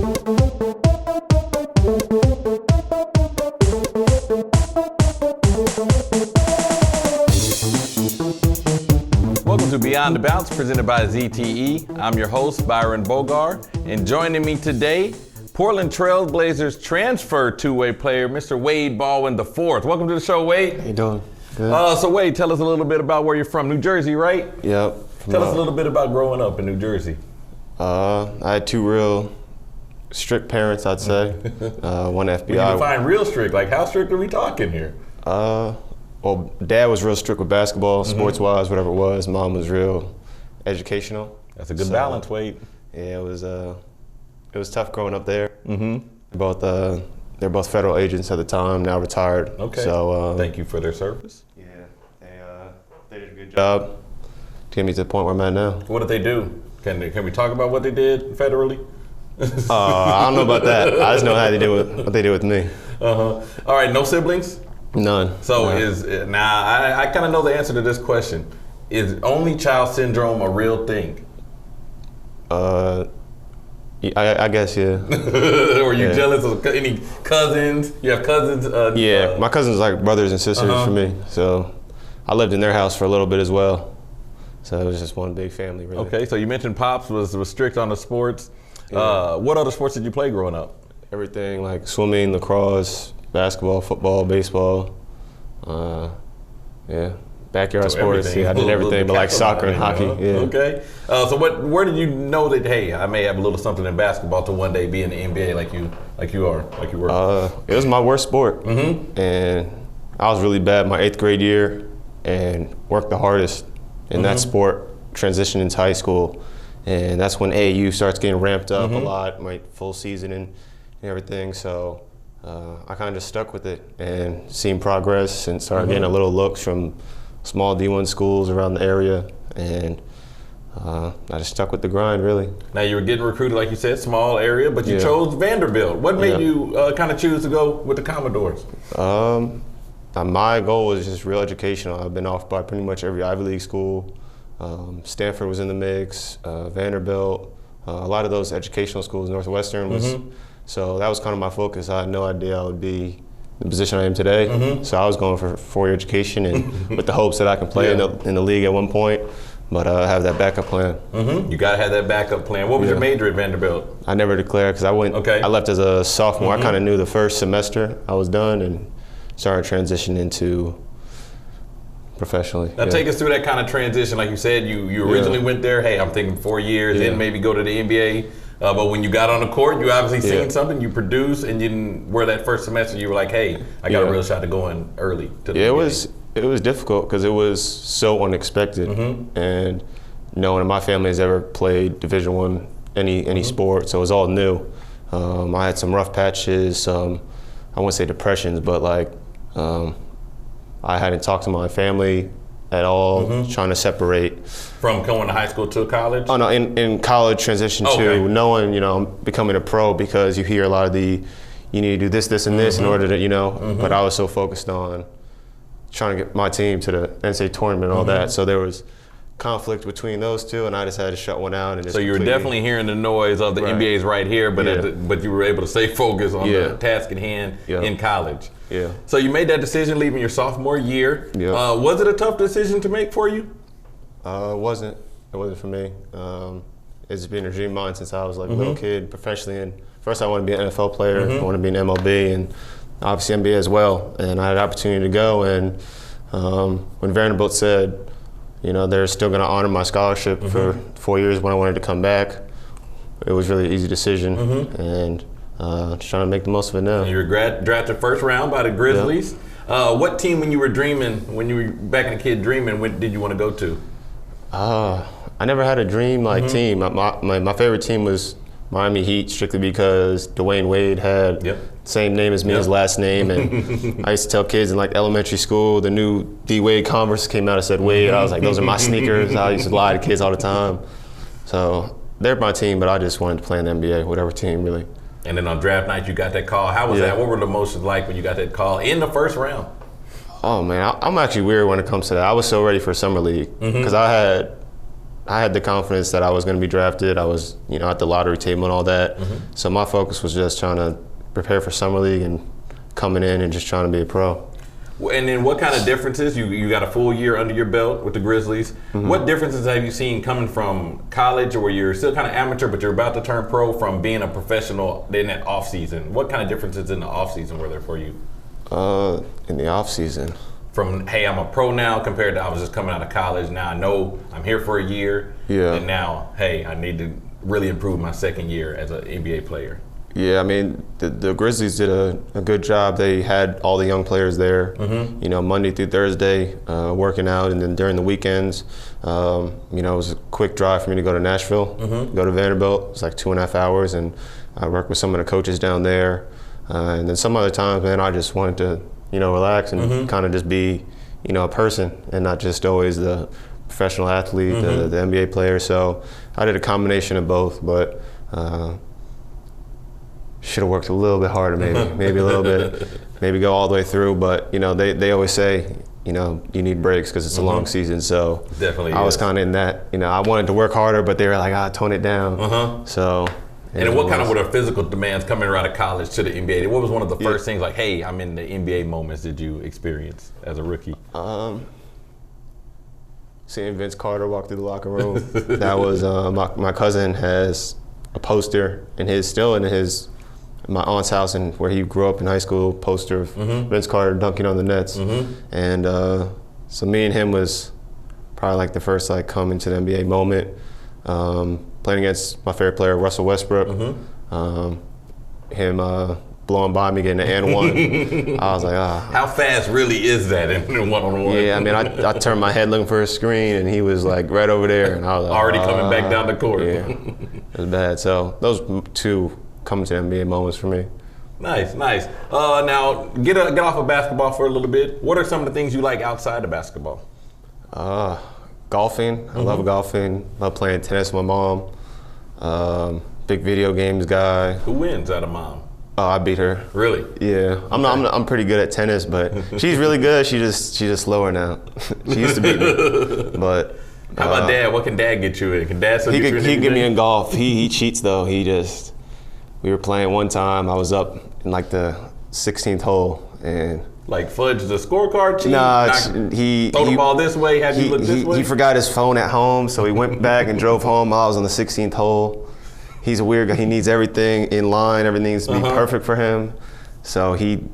Welcome to Beyond the Bounce, presented by ZTE. I'm your host, Byron Bogar, and joining me today, Portland Trail Blazers transfer two-way player, Mr. Wade Baldwin IV. Welcome to the show, Wade. How you doing? Good. So Wade, tell us a little bit about where you're from. New Jersey, right? Yep. Tell us a little bit about growing up in New Jersey. I had two real strict parents, I'd say. One FBI. When you define real strict, like how strict are we talking here? Well, Dad was real strict with basketball, sports-wise, whatever it was. Mom was real educational. That's a good balance, Wade. Yeah, it was tough growing up there. Mm-hmm. They're both federal agents at the time, now retired. Okay. So thank you for their service. Yeah, they did a good job to get me to the point where I'm at now. What did they do? Can we talk about what they did federally? I don't know about that. I just know how they did what they did with me. All right, no siblings? None. So I kind of know the answer to this question. Is only child syndrome a real thing? I guess, yeah. Were you jealous of any cousins? You have cousins? Yeah, my cousins are like brothers and sisters for me. So I lived in their house for a little bit as well. So it was just one big family, really. Okay, so you mentioned Pops was strict on the sports. Yeah. What other sports did you play growing up? Everything like swimming, lacrosse, basketball, football, baseball. Backyard sports. Everything. Yeah, I did everything, but like soccer and hockey. Yeah. Okay. So where did you know that, hey, I may have a little something in basketball to one day be in the NBA like you were? It was my worst sport, and I was really bad my 8th grade year, and worked the hardest in that sport. Transitioned into high school, and that's when AAU starts getting ramped up a lot, my full season and everything. So I kind of just stuck with it and seen progress and started getting a little looks from small D1 schools around the area, and I just stuck with the grind, really. Now you were getting recruited, like you said, small area, but you chose Vanderbilt. What made you kind of choose to go with the Commodores? My goal was just real educational. I've been off by pretty much every Ivy League school. Stanford was in the mix, Vanderbilt, a lot of those educational schools, Northwestern was, so that was kind of my focus. I had no idea I would be the position I am today. So I was going for 4-year education and with the hopes that I can play in the league at one point, but have that backup plan. You gotta have that backup plan. What was your major at Vanderbilt? I never declared because I left as a sophomore. I kind of knew the first semester I was done and started transitioning into professionally. Now take us through that kind of transition. Like you said, you originally went there, hey, I'm thinking 4 years, then maybe go to the NBA. But when you got on the court, you obviously seen something, you produced, and you didn't, where that first semester you were like, hey, I got a real shot to going early to the NBA. It was difficult because it was so unexpected. And no one in my family has ever played Division I, any sport, so it was all new. I had some rough patches, I wouldn't say depressions, but like I hadn't talked to my family at all, trying to separate. From going to high school to college? Oh no, in college transition to knowing, I'm becoming a pro, because you hear a lot of you need to do this, this, and this in order to, but I was so focused on trying to get my team to the NCAA tournament and all that, so there was conflict between those two, and I just had to shut one out. And just so you were definitely hearing the noise of the NBA's right here, but but you were able to stay focused on the task at hand in college. Yeah. So you made that decision leaving your sophomore year. Was it a tough decision to make for you? It wasn't. It wasn't for me. It's been a dream of mine since I was like a little kid, professionally. And first, I wanted to be an NFL player. I wanted to be an MLB, and obviously NBA as well. And I had an opportunity to go. And when Vanderbilt said, they're still going to honor my scholarship for 4 years when I wanted to come back, it was really an easy decision. And just trying to make the most of it now. And you were drafted first round by the Grizzlies. What team, when you were back in the kid dreaming, when did you want to go to? I never had a dream team. My favorite team was Miami Heat, strictly because Dwayne Wade had the same name as me, his last name, and I used to tell kids in like elementary school, the new D Wade Converse came out and said Wade. I was like, those are my sneakers. I used to lie to kids all the time. So they're my team, but I just wanted to play in the NBA, whatever team really. And then on draft night, you got that call. How was that? What were the emotions like when you got that call in the first round? Oh man, I'm actually weird when it comes to that. I was so ready for summer league because I had I had the confidence that I was going to be drafted. I was, at the lottery table and all that. So my focus was just trying to prepare for summer league and coming in and just trying to be a pro. And then what kind of differences? You got a full year under your belt with the Grizzlies. What differences have you seen coming from college, or you're still kind of amateur but you're about to turn pro, from being a professional in that off season? What kind of differences in the off season were there for you? In the off season, from, hey, I'm a pro now, compared to I was just coming out of college. Now I know I'm here for a year. Yeah. And now, hey, I need to really improve my second year as an NBA player. Yeah, I mean, the Grizzlies did a good job. They had all the young players there, Monday through Thursday, working out, and then during the weekends, it was a quick drive for me to go to Nashville, go to Vanderbilt. It's like 2.5 hours, and I worked with some of the coaches down there. And then some other times, man, I just wanted to, relax and kind of just be, a person and not just always the professional athlete, the NBA player. So I did a combination of both, but should have worked a little bit harder, maybe a little bit, maybe go all the way through. But they always say, you need breaks because it's a long season. So definitely, I was kind of in that. I wanted to work harder, but they were like, tone it down. So. And then what kind of were the physical demands coming out of college to the NBA? What was one of the first things, like, hey, I'm in the NBA moments, did you experience as a rookie? Seeing Vince Carter walk through the locker room. That was my cousin has a poster still in my aunt's house, and where he grew up in high school, poster of Vince Carter dunking on the Nets. And so me and him was probably like the first come into the NBA moment. Playing against my favorite player, Russell Westbrook. Him blowing by me, getting an and one. I was like, How fast really is that in one-on-one? Yeah, I mean, I turned my head looking for a screen, and he was like right over there, and I was like, already coming back down the court. Yeah, it was bad. So those two coming to NBA moments for me. Nice. Now get off of basketball for a little bit. What are some of the things you like outside of basketball? Golfing. I love golfing. Love playing tennis with my mom. Big video games guy. Who wins out of mom? Oh, I beat her. Really? Yeah. I'm pretty good at tennis, but she's really good. She's just slower now. She used to beat me. But how about Dad? What can Dad get you in? Can Dad he get me in golf. He cheats though. We were playing one time. I was up in like the 16th hole, and like fudge the scorecard cheat? Nah, he throw the ball this way, have you look this way? He forgot his phone at home, so he went back and drove home while I was on the 16th hole. He's a weird guy. He needs everything in line. Everything needs to be perfect for him. So he,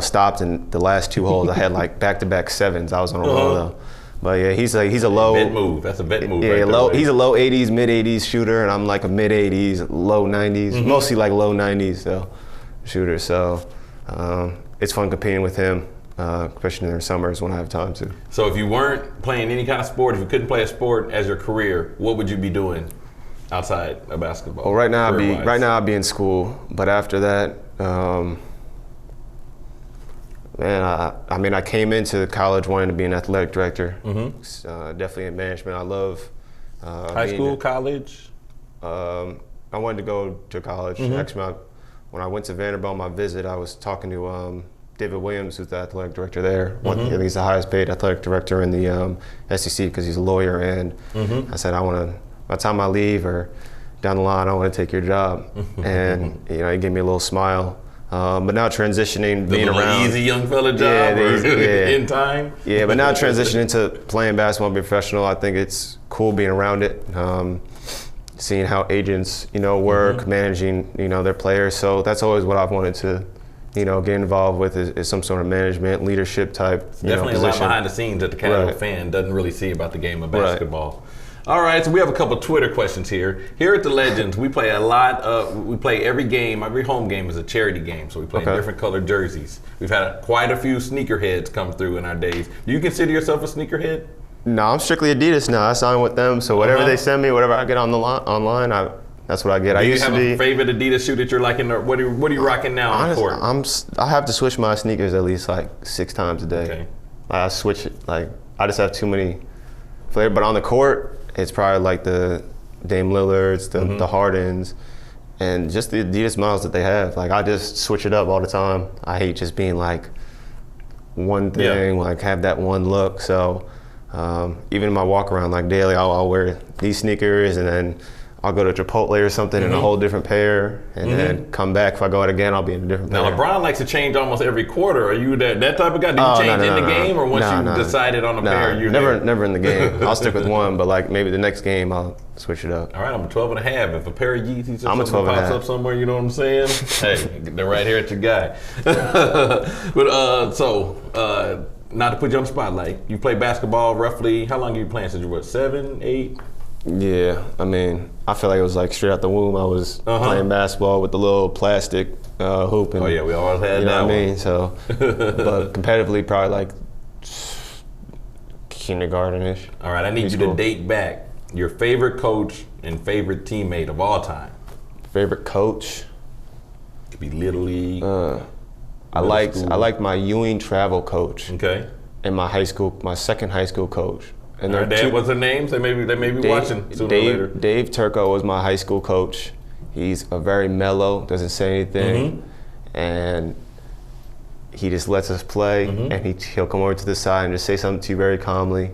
stopped in the last 2 holes. I had like back-to-back sevens. I was on a roll though. But yeah, he's a low bet move. That's a bet move. Yeah, right he's a low 80s, mid 80s shooter, and I'm like a mid 80s, low 90s, mostly like low 90s shooter. So it's fun competing with him, especially in the summers when I have time to. So if you weren't playing any kind of sport, if you couldn't play a sport as your career, what would you be doing outside of basketball? Well, right now I'd be in school, but after that, I came into college wanting to be an athletic director. Definitely in management. I love high school, college. I wanted to go to college. Actually, when I went to Vanderbilt on my visit, I was talking to David Williams, who's the athletic director there. I think he's the highest paid athletic director in the SEC because he's a lawyer. And I said, by the time I leave or down the line, I want to take your job. And he gave me a little smile. But now transitioning, being around easy young fella job in time. Yeah, but now transitioning to playing basketball, being professional, I think it's cool being around it. Seeing how agents, work, managing, their players. So that's always what I've wanted to, get involved with is some sort of management, leadership type. Definitely position. A lot behind the scenes that the casual fan doesn't really see about the game of basketball. All right, so we have a couple Twitter questions here. Here at the Legends, we play we play every game, every home game is a charity game, so we play in different colored jerseys. We've had quite a few sneakerheads come through in our days. Do you consider yourself a sneakerhead? No, I'm strictly Adidas now. I sign with them, so whatever they send me, whatever I get on the online, that's what I get. Do you have a favorite Adidas shoe that you're liking? What are you rocking now on the court? I have to switch my sneakers at least like 6 times a day. Okay. I switch it, I just have too many flavors. But on the court, it's probably like the Dame Lillards, the Hardens, and just the Adidas models that they have. I just switch it up all the time. I hate just being one thing, have that one look. So Even in my walk around, like daily, I'll wear these sneakers, and then I'll go to Chipotle or something in a whole different pair, and then come back. If I go out again, I'll be in a different pair. Now, LeBron likes to change almost every quarter. Are you that type of guy? Do you change in the game, or once you decided on a pair, you're never in the game. I'll stick with one, but like maybe the next game, I'll switch it up. All right, I'm a 12 and a half. If a pair of Yeezys or I'm a something 12 and a pops half. up somewhere, you know what I'm saying? Hey, they're right here at your guy. But not to put you on the spotlight, you played basketball roughly, how long have you playing since you were, 7, 8? Yeah, I mean, I feel like it was like straight out the womb. I was playing basketball with the little plastic hoop. And, oh yeah, we always had that. You know what one. I mean? So, but competitively, probably like kindergarten-ish. All right, I need you to date back your favorite coach and favorite teammate of all time. Favorite coach? Could be Little League. I liked my Ewing travel coach. Okay. And my second high school coach. And their dad, what's their names? They may be watching sooner or later. Dave Turco was my high school coach. He's a very mellow, doesn't say anything, and he just lets us play. And he'll come over to the side and just say something to you very calmly.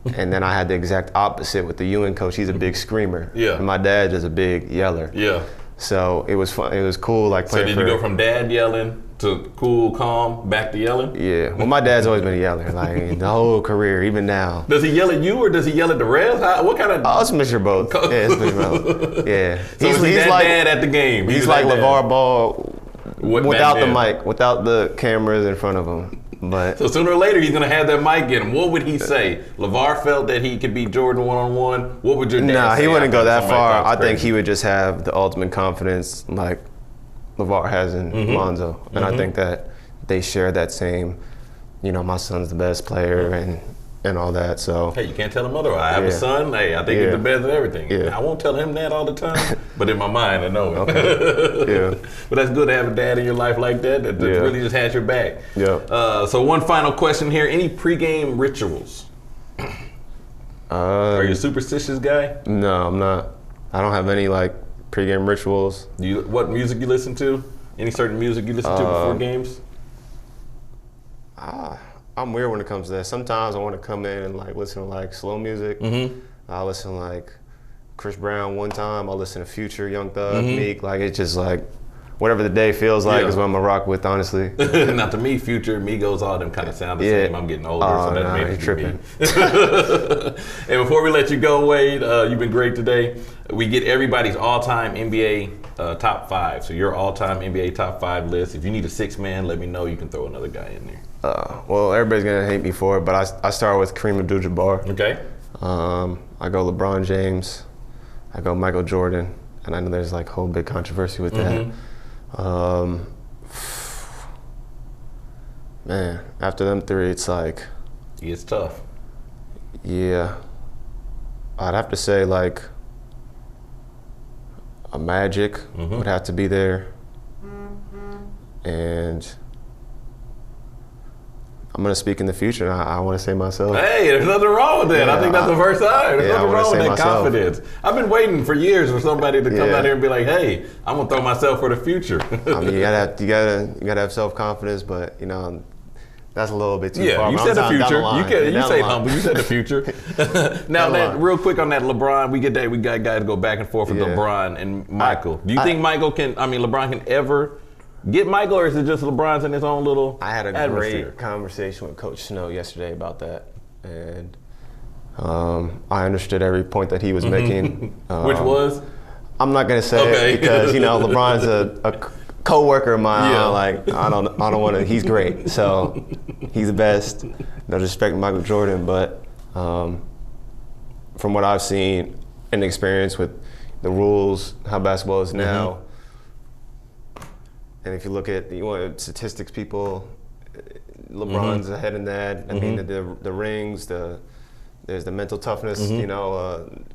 And then I had the exact opposite with the Ewing coach. He's a big screamer. Yeah. And my dad is a big yeller. Yeah. So it was fun. It was cool. Like playing. So did you go from dad yelling to cool, calm, back to yelling? Yeah. Well, my dad's always been a yeller, like the whole career, even now. Does he yell at you or does he yell at the refs? What kind of? Oh, it's a mixture of both. Yeah, it's a mixture of both. Yeah. So he's like dad at the game. He's like LeVar Ball without the mic, without the cameras in front of him. But so sooner or later he's gonna have that mic in him. What would he say? LeVar felt that he could beat Jordan one-on-one. What would your dad say? Nah, he wouldn't go that far. I think he would just have the ultimate confidence like LeVar has in Lonzo. And I think that they share that same, my son's the best player and all that. So hey, you can't tell him otherwise. I have a son. Hey, I think he's the best at everything. Yeah. I won't tell him that all the time, but in my mind, I know it. Okay. Yeah. But that's good to have a dad in your life like that really just has your back. Yeah. So one final question here: any pregame rituals? Are you a superstitious guy? No, I'm not. I don't have any like pregame rituals. What music you listen to? Any certain music you listen to before games? I'm weird when it comes to that. Sometimes I want to come in and like listen to like slow music. I'll listen to like Chris Brown one time. I'll listen to Future, Young Thug, Meek. Like it's just like whatever the day feels like is what I'm gonna rock with, honestly. Not to me, Future, Migos, all them kind of sound the same. I'm getting older, so that may be tripping. And before we let you go, Wade, you've been great today. We get everybody's all-time NBA top 5. So your all-time NBA top 5 list. If you need a 6-man, let me know. You can throw another guy in there. Well, everybody's gonna hate me for it, but I start with Kareem Abdul-Jabbar. Okay. I go LeBron James. I go Michael Jordan, and I know there's like a whole big controversy with that. Man, after them 3, it's like It's tough. Yeah, I'd have to say like a Magic would have to be there, and I'm gonna speak in the future. I want to say myself. Hey, there's nothing wrong with that. I think that's the first time. There's nothing wrong with that confidence. I've been waiting for years for somebody to come out here and be like, "Hey, I'm gonna throw myself for the future." I mean, you gotta have self-confidence, but that's a little bit too far. You said the future. You say humble. You said the future. Now, real quick on that LeBron, we got guys to go back and forth with LeBron and Michael. Do you think LeBron can ever get Michael, or is it just LeBron's in his own little I had a atmosphere? great conversation with Coach Snow yesterday about that, and I understood every point that he was making. Which was? I'm not gonna say it because LeBron's a co-worker of mine. Yeah. Like I don't want to. He's great, so he's the best. No disrespect to Michael Jordan, but from what I've seen and experience with the rules, how basketball is now. And if you look at statistics, people, LeBron's ahead in that. I mean, the rings, there's the mental toughness,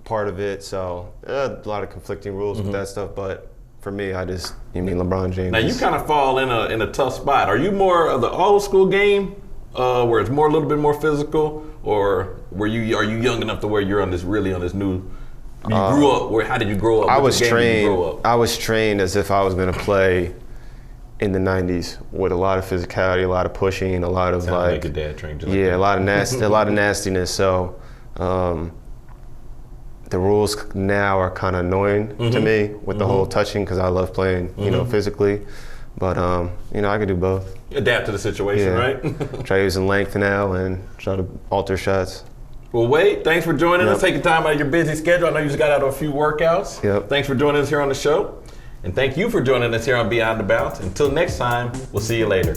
part of it. So a lot of conflicting rules with that stuff. But for me, you mean LeBron James. Now you kind of fall in a tough spot. Are you more of the old school game, where it's a little bit more physical, or are you young enough to where you're on this new? You grew up. How did you grow up? I was trained as if I was going to play in the 90s with a lot of physicality, a lot of pushing, a lot of like a dad trained you like yeah, that. a lot of a lot of nastiness. So the rules now are kind of annoying to me with the whole touching, because I love playing, you know, physically. But you know, I can do both. Adapt to the situation, right? Try using length now and try to alter shots. Well, Wade, thanks for joining us, taking time out of your busy schedule. I know you just got out of a few workouts. Thanks for joining us here on the show. And thank you for joining us here on Beyond the Bounce. Until next time, we'll see you later.